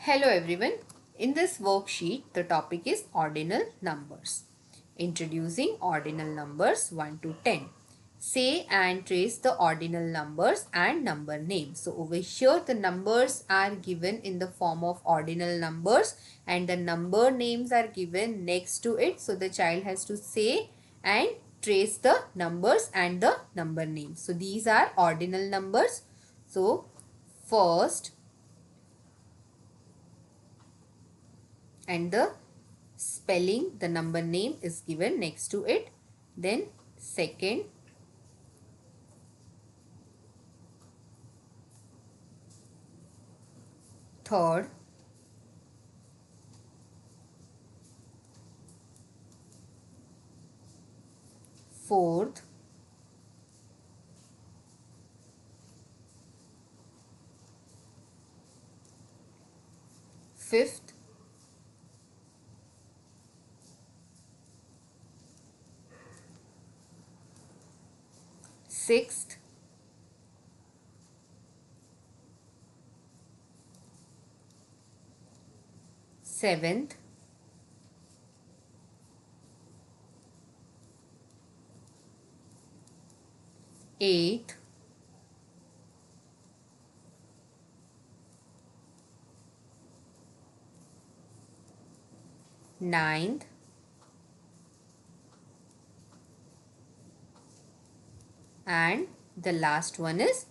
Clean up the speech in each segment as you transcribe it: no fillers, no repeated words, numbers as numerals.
Hello everyone. In this worksheet, the topic is ordinal numbers. Introducing ordinal numbers 1 to 10. Say and trace the ordinal numbers and number names. So over here the numbers are given in the form of ordinal numbers and the number names are given next to it. So the child has to say and trace the numbers and the number names. So these are ordinal numbers. So first, and the spelling, the number name is given next to it. Then second, third, fourth, fifth, sixth, seventh, eighth, ninth, and the last one is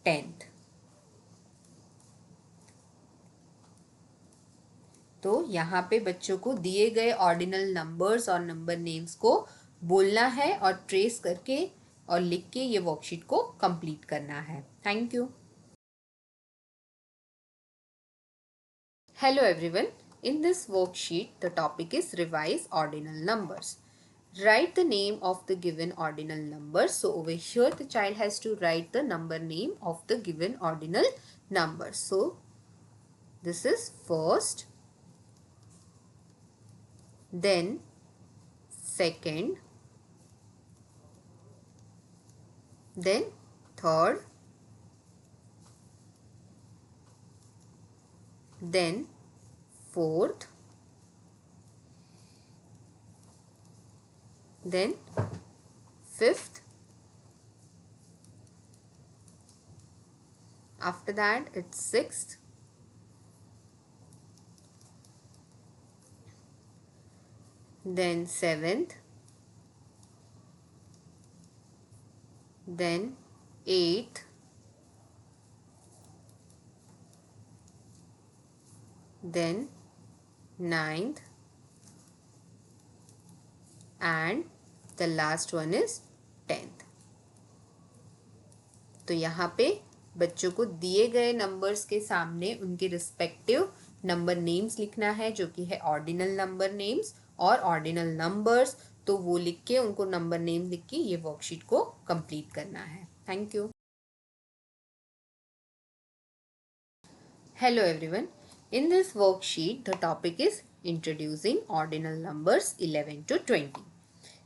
10th. तो यहाँ पे बच्चों को दिए गए ordinal numbers और number names को बोलना है और ट्रेस करके और लिख के ये वर्कशीट को कंप्लीट करना है. Thank you. Hello everyone. In this worksheet, the topic is revise ordinal numbers. Write the name of the given ordinal number. So over here the child has to write the number name of the given ordinal number. So this is first, then second, then third, then fourth, then fifth, after that it's sixth, then seventh, then eighth, then ninth, and the last one is 10th. तो यहाँ पे बच्चों को दिए गए numbers के सामने उनके रिस्पेक्टिव नंबर नेम्स लिखना है जो कि है ऑर्डिनल नंबर नेम्स और ऑर्डिनल नंबर्स. तो वो लिख के उनको नंबर नेम लिख के ये वर्कशीट को कंप्लीट करना है. Thank you. Hello everyone. In this worksheet, the topic is introducing ordinal numbers 11 to 20.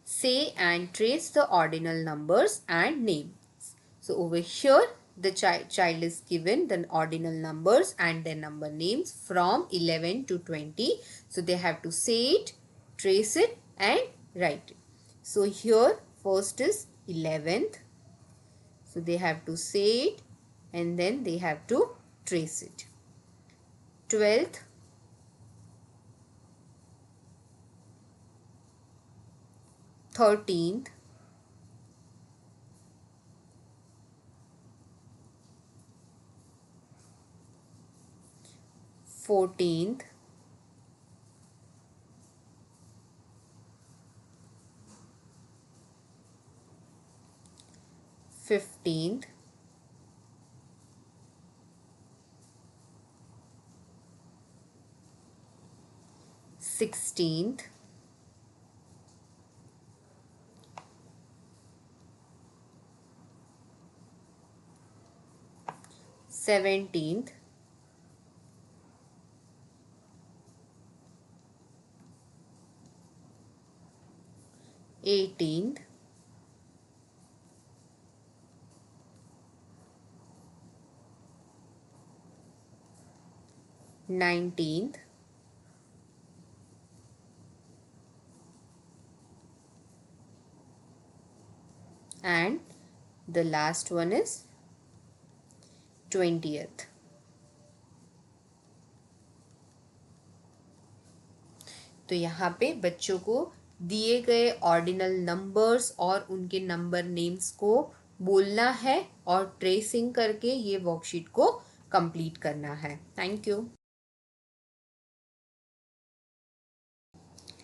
Say and trace the ordinal numbers and names. So over here, the child is given the ordinal numbers and their number names from 11 to 20. So they have to say it, trace it and write it. So here first is 11th. So they have to say it and then they have to trace it. 12th, 13th, 14th, 15th, 16th, 17th, 18th, 19th, 19th, and the last one is 20th. तो यहाँ पे बच्चों को दिए गए ordinal numbers और उनके number names को बोलना है और ट्रेसिंग करके ये वर्कशीट को कंप्लीट करना है. Thank you.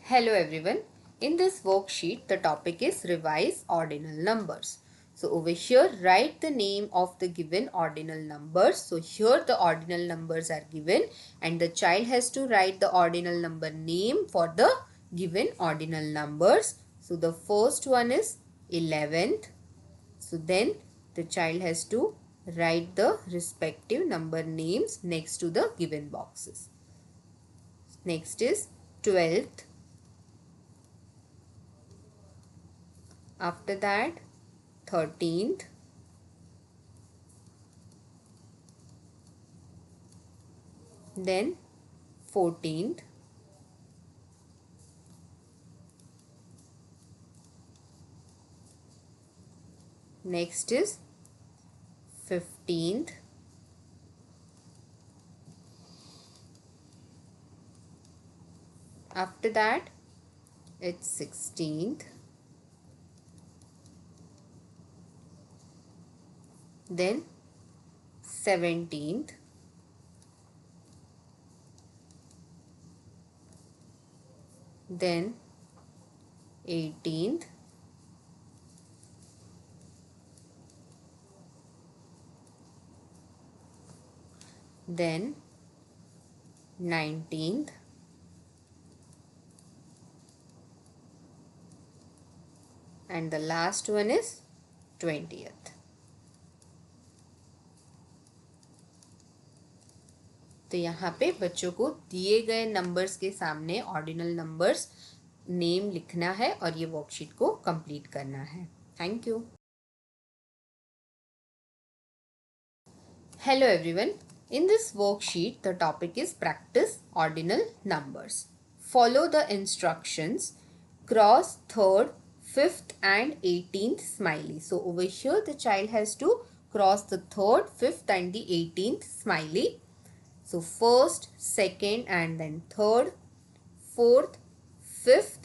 Hello everyone. In this worksheet, the topic is revise ordinal numbers. So over here, write the name of the given ordinal numbers. So here the ordinal numbers are given and the child has to write the ordinal number name for the given ordinal numbers. So the first one is 11th. So then the child has to write the respective number names next to the given boxes. Next is 12th. After that, 13th, then 14th, next is 15th, after that it's 16th, then 17th, then 18th, then 19th, and the last one is 20th. तो यहाँ पे बच्चों को दिए गए numbers के सामने ordinal numbers name लिखना है और ये वर्कशीट को कंप्लीट करना है. Thank you. Hello everyone. In this worksheet, the topic is practice ordinal numbers. Follow the instructions. Cross 3rd, 5th and 18th smiley. So over here the child has to cross the 3rd, 5th and the 18th smiley. So 1st, 2nd and then 3rd, 4th, 5th,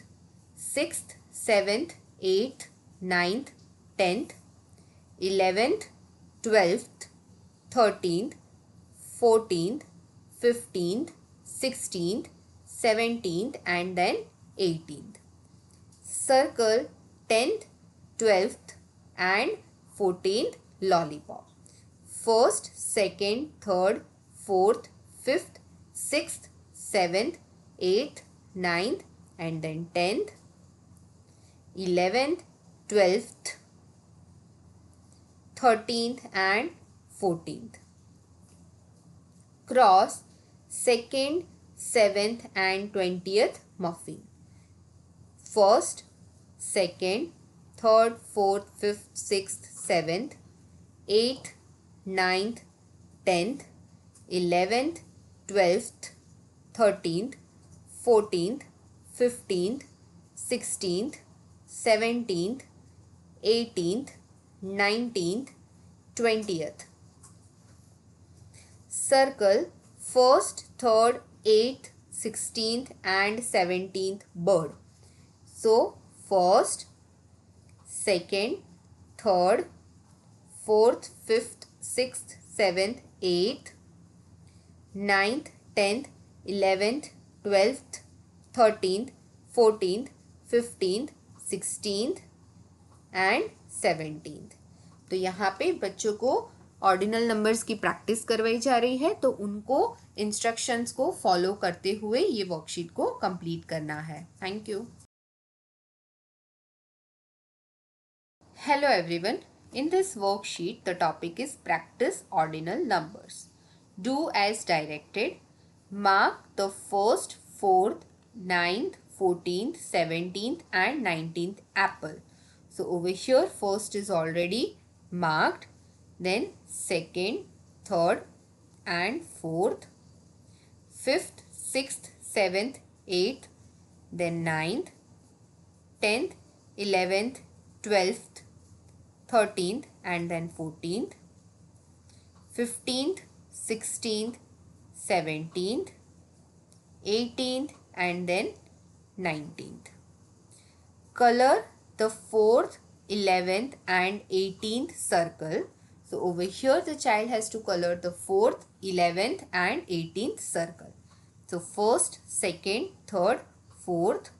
6th, 7th, 8th, 9th, 10th, 11th, 12th, 13th, 14th, 15th, 16th, 17th and then 18th. Circle 10th, 12th and 14th lollipop. 1st, 2nd, 3rd, 4th, 5th, 6th, 7th, 8th, 9th and then 10th, 11th, 12th, 13th and 14th. Cross 2nd, 7th and 20th muffin. 1st, 2nd, 3rd, 4th, 5th, 6th, 7th, 8th, 9th, 10th, 11th, 12th, 13th, 14th, 15th, 16th, 17th, 18th, 19th, 20th. Circle 1st, 3rd, 8th, 16th and 17th bird. So 1st, 2nd, 3rd, 4th, 5th, 6th, 7th, 8th, 9th, 10th, 11th, 12th, 13th, 14th, 15th, 16th and 17th. तो यहाँ पे बच्चों को ordinal numbers की practice करवाई जा रही है, तो उनको इंस्ट्रक्शंस को फॉलो करते हुए ये वर्कशीट को कंप्लीट करना है. Thank you. Hello everyone. In this worksheet, the topic is practice ordinal numbers. Do as directed. Mark the 1st, 4th, 9th, 14th, 17th and 19th apple. So over here, first is already marked. Then 2nd, 3rd and 4th, 5th, 6th, 7th, 8th, then 9th, 10th, 11th, 12th, 13th, and then 14th, 15th, 16th, 17th, 18th, and then 19th. Color the 4th, 11th, and 18th circle. So over here the child has to color the 4th, 11th, and 18th circle. So 1st, 2nd, 3rd, 4th,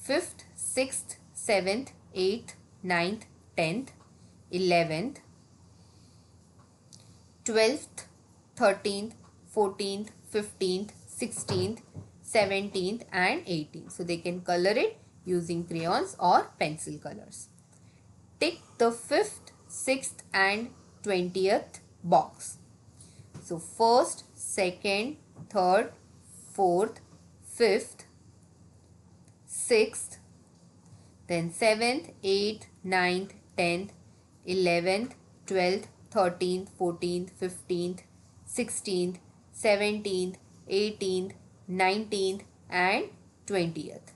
5th, 6th, 7th, 8th, 9th, 10th, 11th, 12th, 13th, 14th, 15th, 16th, 17th, and 18th. So they can color it using crayons or pencil colors. Tick the 5th, 6th, and 20th box. So 1st, 2nd, 3rd, 4th, 5th, 6th, then 7th, 8th, 9th, 10th, 11th, 12th, 13th, 14th, 15th, 16th, 17th, 18th, 19th and 20th.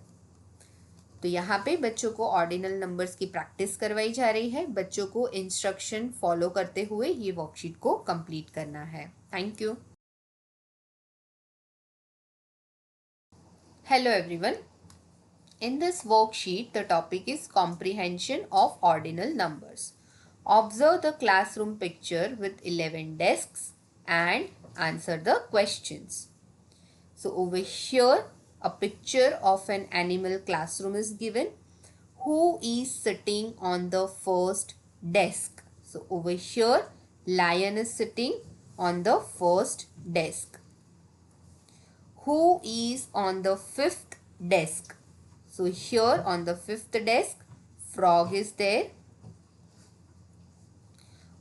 तो यहाँ पे बच्चों को ordinal numbers की practice करवाई जा रही है. बच्चों को इंस्ट्रक्शन फॉलो करते हुए ये वर्कशीट को कंप्लीट करना है. Thank you. Hello everyone. In this worksheet, the topic is comprehension of ordinal numbers. Observe the classroom picture with 11 desks and answer the questions. So over here, a picture of an animal classroom is given. Who is sitting on the first desk? So over here, lion is sitting on the first desk. Who is on the fifth desk? So here on the fifth desk, frog is there.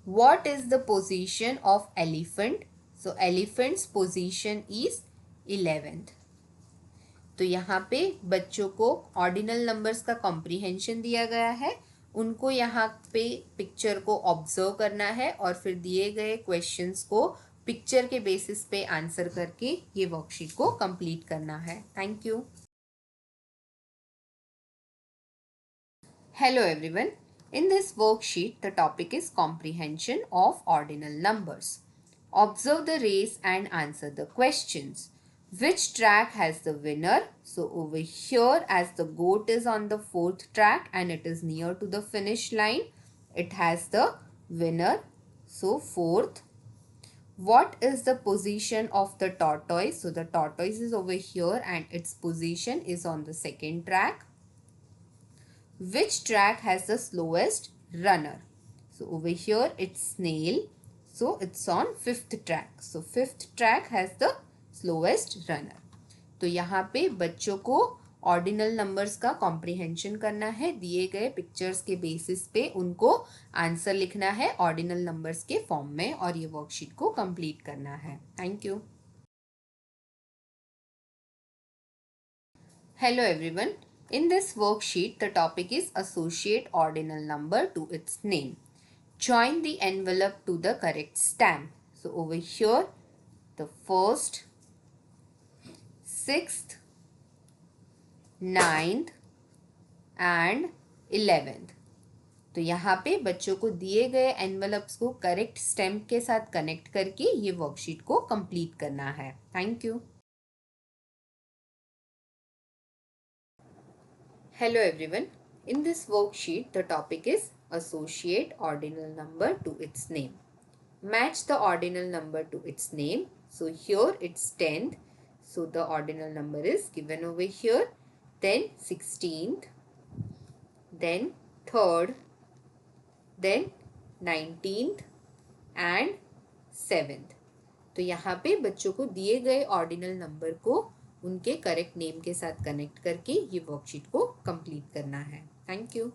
What is the position of elephant? So elephant's position is 11th. तो यहाँ पे बच्चों को ordinal numbers का comprehension दिया गया है. उनको यहाँ पे पिक्चर को ऑब्जर्व करना है और फिर दिए गए क्वेश्चंस को पिक्चर के बेसिस पे आंसर करके ये वर्कशीट को कंप्लीट करना है. Thank you. Hello everyone. In this worksheet, the topic is comprehension of ordinal numbers. Observe the race and answer the questions. Which track has the winner? So over here, as the goat is on the 4th track and it is near to the finish line, it has the winner. So 4th. What is the position of the tortoise? So the tortoise is over here and its position is on the 2nd track. Which track has the slowest runner? So over here it's snail. So it's on 5th track. So 5th track has the slowest runner. तो यहाँ पे बच्चों को ordinal numbers का comprehension करना है. दिए गए पिक्चर्स के बेसिस पे उनको आंसर लिखना है ऑर्डिनल नंबर्स के फॉर्म में और ये वर्कशीट को कंप्लीट करना है. Thank you. Hello everyone. In this worksheet, the topic is associate ordinal number to its name. Join the envelope to the correct stamp. So over here, the 1st, 6th, 9th and 11th. तो यहाँ पे बच्चों को दिए गए envelopes को correct stamp के साथ कनेक्ट करके ये वर्कशीट को कंप्लीट करना है. Thank you. Hello everyone. In this worksheet, the topic is associate ordinal number to its name. Match the ordinal number to its name. So here it's 10th. So the ordinal number is given over here. Then 16th. Then 3rd. Then 19th and 7th. तो यहाँ पे बच्चों को दिए गए ordinal number को उनके correct name के साथ कनेक्ट करके ये वर्कशीट को कंप्लीट करना है. Thank you.